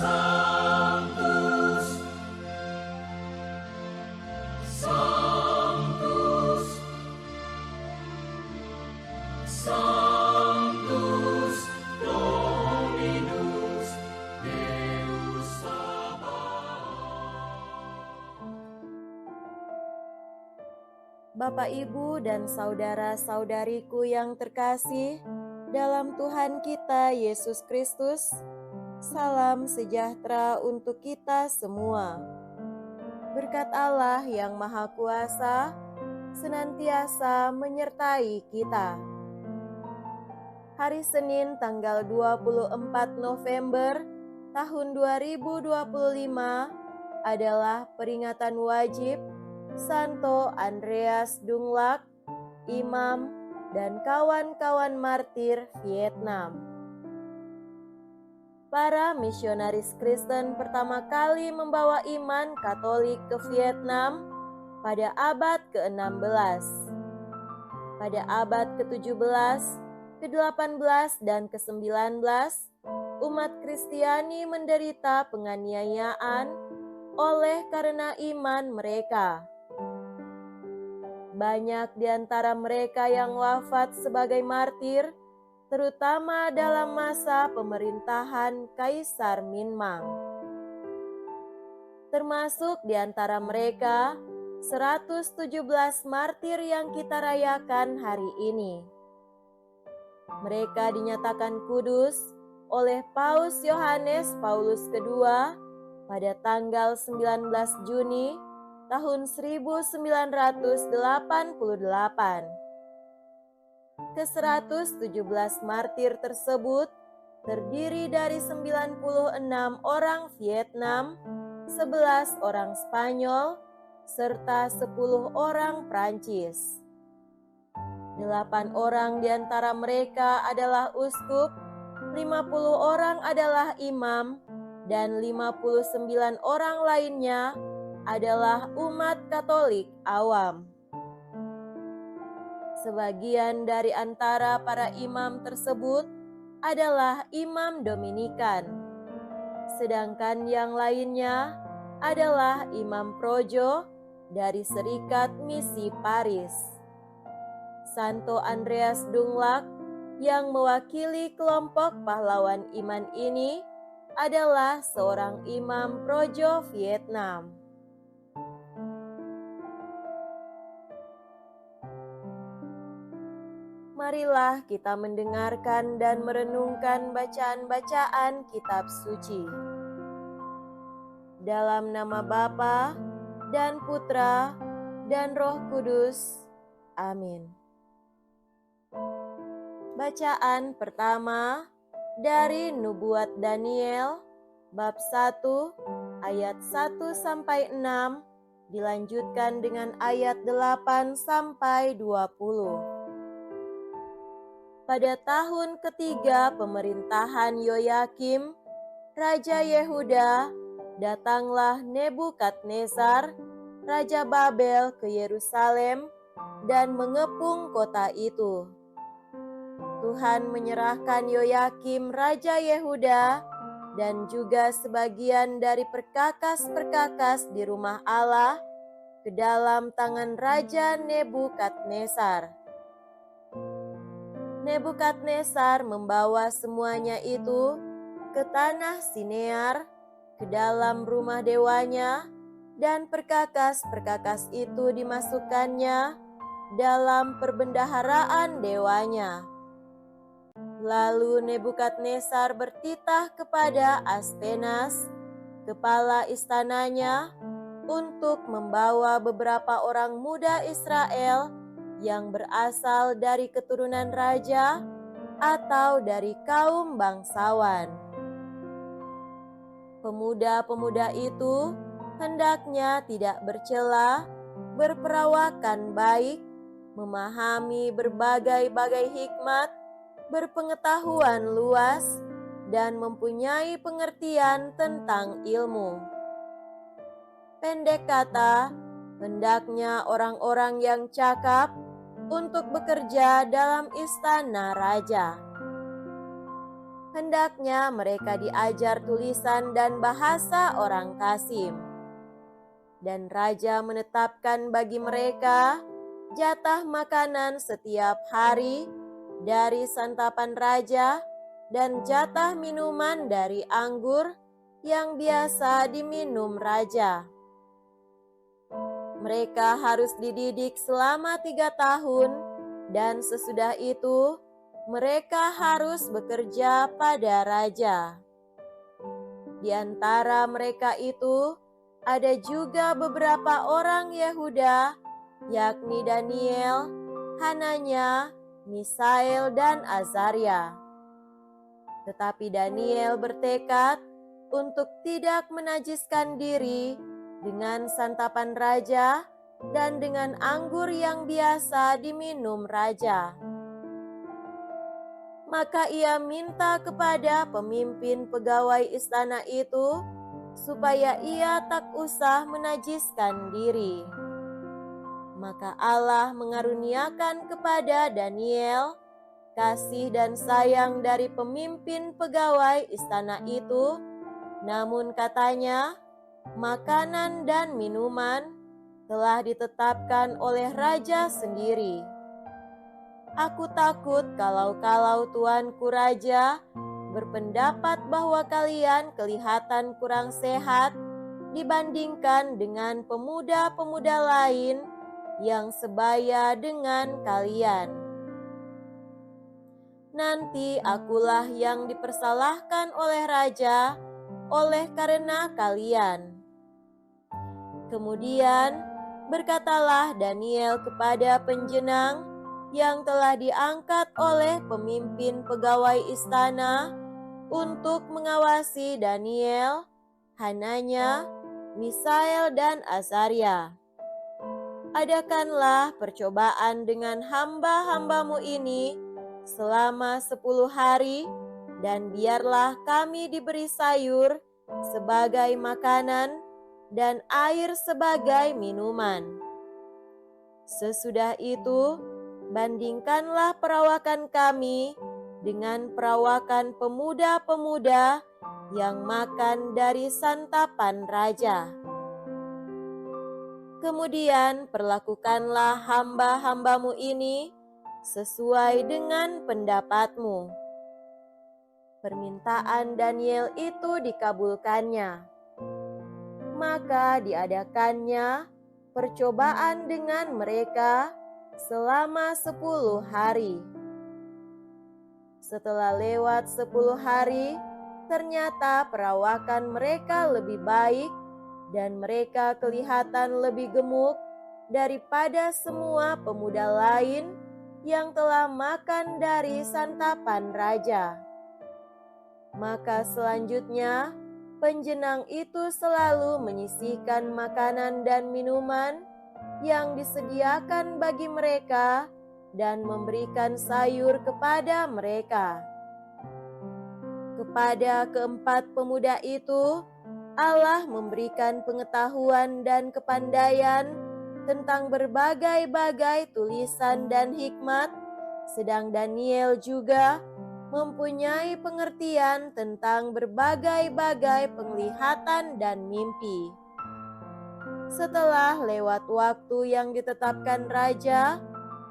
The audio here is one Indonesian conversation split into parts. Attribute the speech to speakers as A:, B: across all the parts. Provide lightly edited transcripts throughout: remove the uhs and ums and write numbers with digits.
A: Sanctus, Sanctus, Sanctus Dominus Deus Sabaoth.
B: Bapak, Ibu, dan saudara-saudariku yang terkasih, dalam Tuhan kita Yesus Kristus, salam sejahtera untuk kita semua. Berkat Allah yang Maha Kuasa senantiasa menyertai kita. Hari Senin tanggal 24 November tahun 2025 adalah peringatan wajib Santo Andreas Dunglac, imam dan kawan-kawan martir Vietnam. Para misionaris Kristen pertama kali membawa iman Katolik ke Vietnam pada abad ke-16. Pada abad ke-17, ke-18, dan ke-19, umat Kristiani menderita penganiayaan oleh karena iman mereka. Banyak di antara mereka yang wafat sebagai martir, terutama dalam masa pemerintahan Kaisar Minmang. Termasuk di antara mereka 117 martir yang kita rayakan hari ini. Mereka dinyatakan kudus oleh Paus Yohanes Paulus II pada tanggal 19 Juni tahun 1988. Ke-117 martir tersebut terdiri dari 96 orang Vietnam, 11 orang Spanyol, serta 10 orang Prancis. 8 orang di antara mereka adalah uskup, 50 orang adalah imam, dan 59 orang lainnya adalah umat Katolik awam. Sebagian dari antara para imam tersebut adalah imam Dominikan, sedangkan yang lainnya adalah imam projo dari Serikat Misi Paris. Santo Andreas Dunglac yang mewakili kelompok pahlawan iman ini adalah seorang imam projo Vietnam. Marilah kita mendengarkan dan merenungkan bacaan-bacaan kitab suci. Dalam nama Bapa dan Putra dan Roh Kudus. Amin. Bacaan pertama dari Nubuat Daniel bab 1 ayat 1-6 dilanjutkan dengan ayat 8-20. Pada tahun ketiga pemerintahan Yoyakim, Raja Yehuda, datanglah Nebukadnezar, Raja Babel ke Yerusalem dan mengepung kota itu. Tuhan menyerahkan Yoyakim Raja Yehuda dan juga sebagian dari perkakas-perkakas di rumah Allah ke dalam tangan Raja Nebukadnezar. Nebukadnezar membawa semuanya itu ke tanah Sinear, ke dalam rumah dewanya, dan perkakas-perkakas itu dimasukkannya dalam perbendaharaan dewanya. Lalu Nebukadnezar bertitah kepada Aspenas, kepala istananya, untuk membawa beberapa orang muda Israel yang berasal dari keturunan raja atau dari kaum bangsawan. Pemuda-pemuda itu hendaknya tidak bercela, berperawakan baik, memahami berbagai-bagai hikmat, berpengetahuan luas, dan mempunyai pengertian tentang ilmu. Pendek kata, hendaknya orang-orang yang cakap untuk bekerja dalam istana raja. hendaknya mereka diajar tulisan dan bahasa orang Kasim. Dan raja menetapkan bagi mereka jatah makanan setiap hari dari santapan raja dan jatah minuman dari anggur yang biasa diminum raja. Mereka harus dididik selama 3 tahun, dan sesudah itu mereka harus bekerja pada raja. Di antara mereka itu ada juga beberapa orang Yehuda, yakni Daniel, Hananya, Misael, dan Azaria. Tetapi Daniel bertekad untuk tidak menajiskan diri dengan santapan raja dan dengan anggur yang biasa diminum raja. Maka ia minta kepada pemimpin pegawai istana itu supaya ia tak usah menajiskan diri. Maka Allah mengaruniakan kepada Daniel kasih dan sayang dari pemimpin pegawai istana itu, namun katanya, makanan dan minuman telah ditetapkan oleh raja sendiri. Aku takut kalau tuanku raja berpendapat bahwa kalian kelihatan kurang sehat dibandingkan dengan pemuda-pemuda lain yang sebaya dengan kalian. Nanti akulah yang dipersalahkan oleh raja oleh karena kalian. Kemudian berkatalah Daniel kepada penjenang yang telah diangkat oleh pemimpin pegawai istana untuk mengawasi Daniel, Hananya, Misael, dan Azaria. Adakanlah percobaan dengan hamba-hambamu ini selama 10 hari, dan biarlah kami diberi sayur sebagai makanan dan air sebagai minuman. Sesudah itu, bandingkanlah perawakan kami dengan perawakan pemuda-pemuda yang makan dari santapan raja. Kemudian perlakukanlah hamba-hambamu ini sesuai dengan pendapatmu. Permintaan Daniel itu dikabulkannya. Maka diadakannya percobaan dengan mereka selama 10 hari. Setelah lewat 10 hari, ternyata perawakan mereka lebih baik dan mereka kelihatan lebih gemuk daripada semua pemuda lain yang telah makan dari santapan raja. Maka selanjutnya, penjenang itu selalu menyisihkan makanan dan minuman yang disediakan bagi mereka dan memberikan sayur kepada mereka. Kepada keempat pemuda itu, Allah memberikan pengetahuan dan kepandaian tentang berbagai-bagai tulisan dan hikmat, sedang Daniel juga mempunyai pengertian tentang berbagai-bagai penglihatan dan mimpi. Setelah lewat waktu yang ditetapkan raja,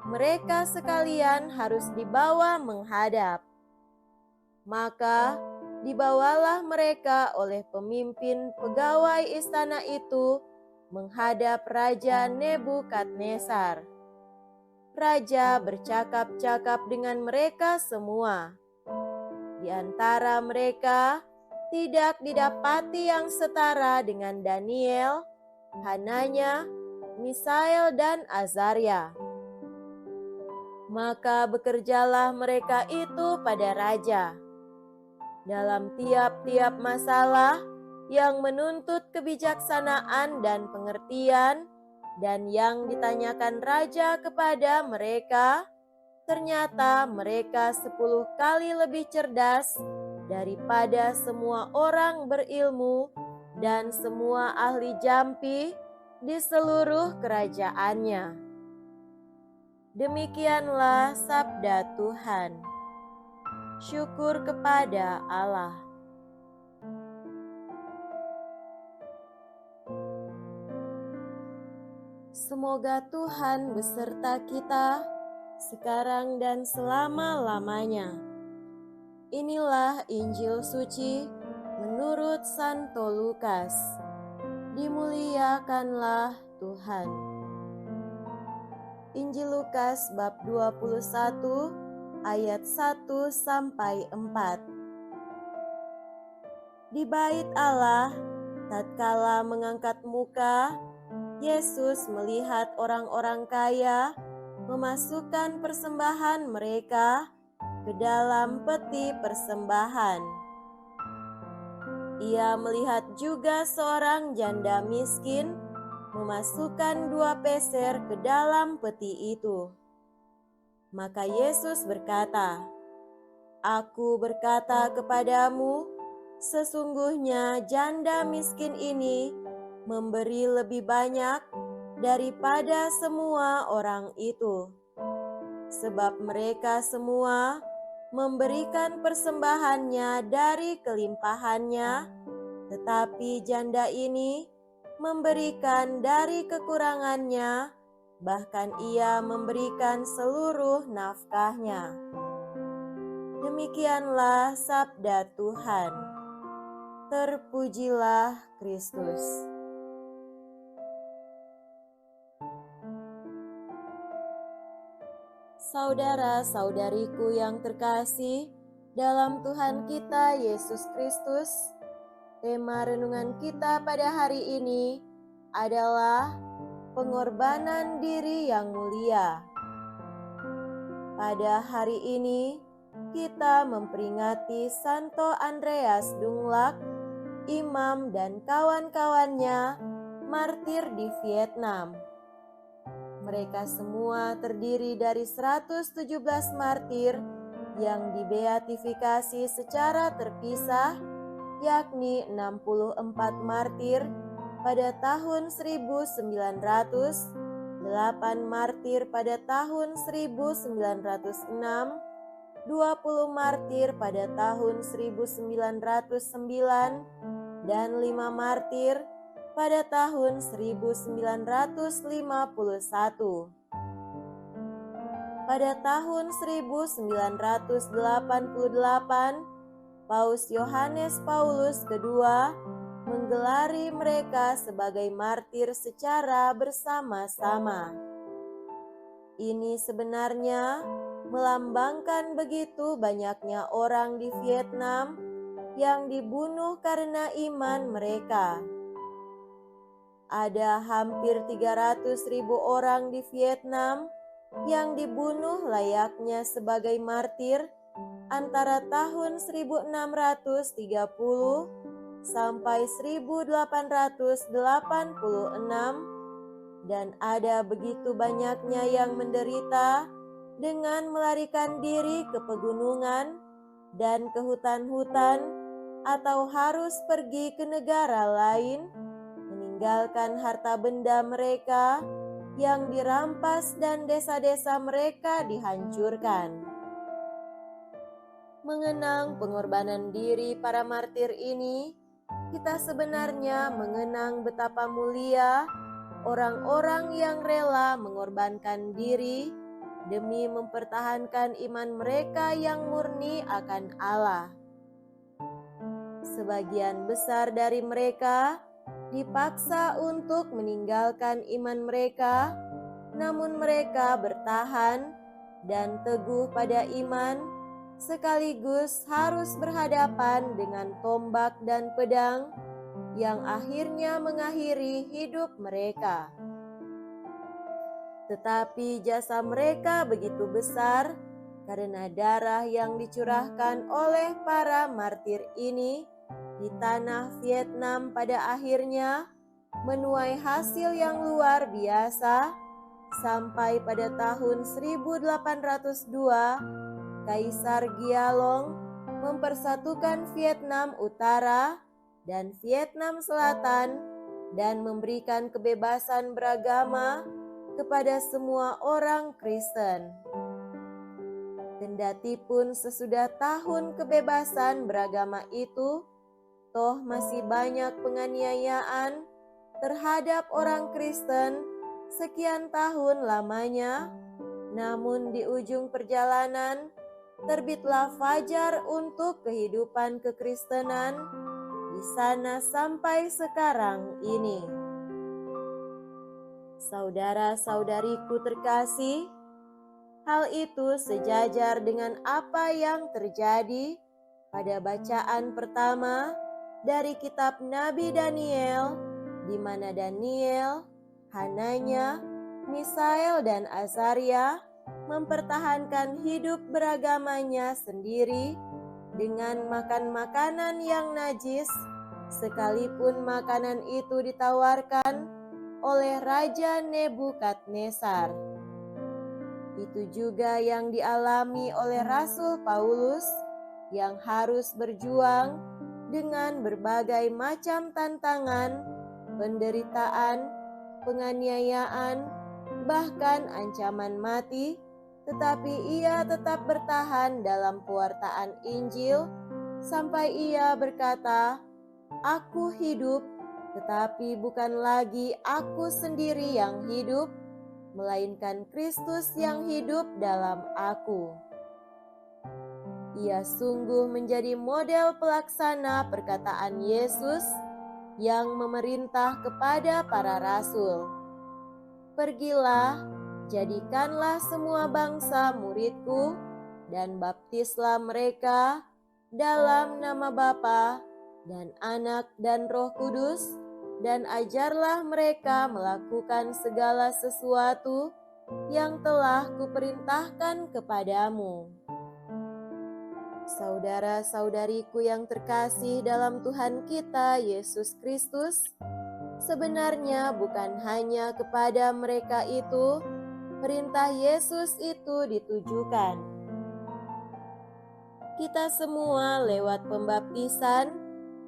B: mereka sekalian harus dibawa menghadap. Maka dibawalah mereka oleh pemimpin pegawai istana itu menghadap Raja Nebukadnezar. Raja bercakap-cakap dengan mereka semua. Di antara mereka tidak didapati yang setara dengan Daniel, Hananya, Misael, dan Azaria. Maka bekerjalah mereka itu pada raja. Dalam tiap-tiap masalah yang menuntut kebijaksanaan dan pengertian, dan yang ditanyakan raja kepada mereka, ternyata mereka 10 kali lebih cerdas daripada semua orang berilmu dan semua ahli jampi di seluruh kerajaannya. Demikianlah sabda Tuhan. Syukur kepada Allah. Semoga Tuhan beserta kita sekarang dan selama-lamanya. Inilah Injil suci menurut Santo Lukas. Dimuliakanlah Tuhan. Injil Lukas bab 21 ayat 1 sampai 4. Di bait Allah, tatkala mengangkat muka, Yesus melihat orang-orang kaya memasukkan persembahan mereka ke dalam peti persembahan. Ia melihat juga seorang janda miskin memasukkan 2 peser ke dalam peti itu. Maka Yesus berkata, "Aku berkata kepadamu, sesungguhnya janda miskin ini memberi lebih banyak daripada semua orang itu. Sebab mereka semua memberikan persembahannya dari kelimpahannya, tetapi janda ini memberikan dari kekurangannya, bahkan ia memberikan seluruh nafkahnya." Demikianlah sabda Tuhan. Terpujilah Kristus. Saudara-saudariku yang terkasih dalam Tuhan kita Yesus Kristus, tema renungan kita pada hari ini adalah pengorbanan diri yang mulia. Pada hari ini kita memperingati Santo Andreas Dunglac, imam dan kawan-kawannya martir di Vietnam. Mereka semua terdiri dari 117 martir yang dibeatifikasi secara terpisah, yakni 64 martir pada tahun 1900, 8 martir pada tahun 1906, 20 martir pada tahun 1909, dan 5 martir pada tahun 1951. Pada tahun 1988, Paus Yohanes Paulus II menggelari mereka sebagai martir secara bersama-sama. Ini sebenarnya melambangkan begitu banyaknya orang di Vietnam yang dibunuh karena iman mereka. Ada hampir 300.000 orang di Vietnam yang dibunuh layaknya sebagai martir antara tahun 1630 sampai 1886, dan ada begitu banyaknya yang menderita dengan melarikan diri ke pegunungan dan ke hutan-hutan atau harus pergi ke negara lain, meninggalkan harta benda mereka yang dirampas dan desa-desa mereka dihancurkan. Mengenang pengorbanan diri para martir ini, kita sebenarnya mengenang betapa mulia orang-orang yang rela mengorbankan diri demi mempertahankan iman mereka yang murni akan Allah. Sebagian besar dari mereka dipaksa untuk meninggalkan iman mereka, namun mereka bertahan dan teguh pada iman, sekaligus harus berhadapan dengan tombak dan pedang yang akhirnya mengakhiri hidup mereka. Tetapi jasa mereka begitu besar karena darah yang dicurahkan oleh para martir ini di tanah Vietnam pada akhirnya menuai hasil yang luar biasa sampai pada tahun 1802 Kaisar Gialong mempersatukan Vietnam Utara dan Vietnam Selatan dan memberikan kebebasan beragama kepada semua orang Kristen. Kendatipun sesudah tahun kebebasan beragama itu, toh masih banyak penganiayaan terhadap orang Kristen sekian tahun lamanya, namun di ujung perjalanan terbitlah fajar untuk kehidupan kekristenan di sana sampai sekarang ini. Saudara-saudariku terkasih, hal itu sejajar dengan apa yang terjadi pada bacaan pertama dari kitab Nabi Daniel, di mana Daniel, Hananya, Misael, dan Azaria mempertahankan hidup beragamanya sendiri dengan makan makanan yang najis, sekalipun makanan itu ditawarkan oleh Raja Nebukadnezar. Itu juga yang dialami oleh Rasul Paulus yang harus berjuang dengan berbagai macam tantangan, penderitaan, penganiayaan, bahkan ancaman mati, tetapi ia tetap bertahan dalam pewartaan Injil sampai ia berkata, "Aku hidup, tetapi bukan lagi aku sendiri yang hidup, melainkan Kristus yang hidup dalam aku." Ia sungguh menjadi model pelaksana perkataan Yesus yang memerintah kepada para rasul, "Pergilah, jadikanlah semua bangsa muridku, dan baptislah mereka dalam nama Bapa dan Anak dan Roh Kudus, dan ajarlah mereka melakukan segala sesuatu yang telah kuperintahkan kepadamu." Saudara-saudariku yang terkasih dalam Tuhan kita Yesus Kristus, sebenarnya bukan hanya kepada mereka itu perintah Yesus itu ditujukan. Kita semua lewat pembaptisan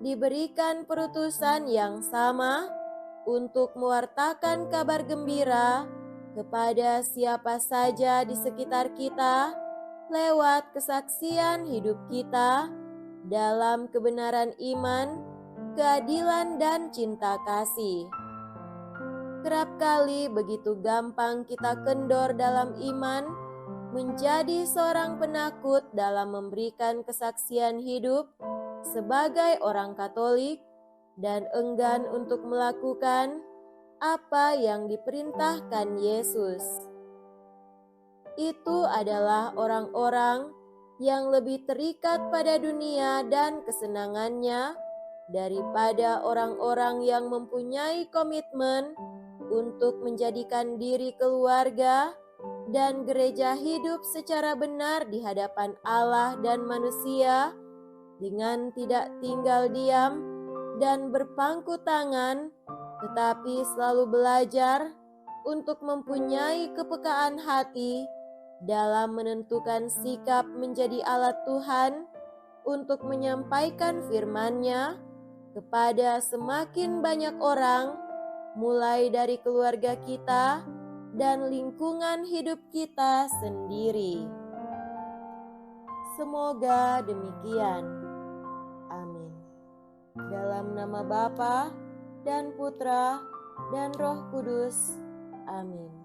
B: diberikan perutusan yang sama untuk mewartakan kabar gembira kepada siapa saja di sekitar kita lewat kesaksian hidup kita dalam kebenaran iman, keadilan, dan cinta kasih. Kerap kali begitu gampang kita kendor dalam iman, menjadi seorang penakut dalam memberikan kesaksian hidup sebagai orang Katolik, dan enggan untuk melakukan apa yang diperintahkan Yesus. Itu adalah orang-orang yang lebih terikat pada dunia dan kesenangannya daripada orang-orang yang mempunyai komitmen untuk menjadikan diri keluarga dan gereja hidup secara benar di hadapan Allah dan manusia dengan tidak tinggal diam dan berpangku tangan, tetapi selalu belajar untuk mempunyai kepekaan hati dalam menentukan sikap menjadi alat Tuhan untuk menyampaikan firman-Nya kepada semakin banyak orang, mulai dari keluarga kita dan lingkungan hidup kita sendiri. Semoga demikian. Amin. Dalam nama Bapa dan Putra dan Roh Kudus. Amin.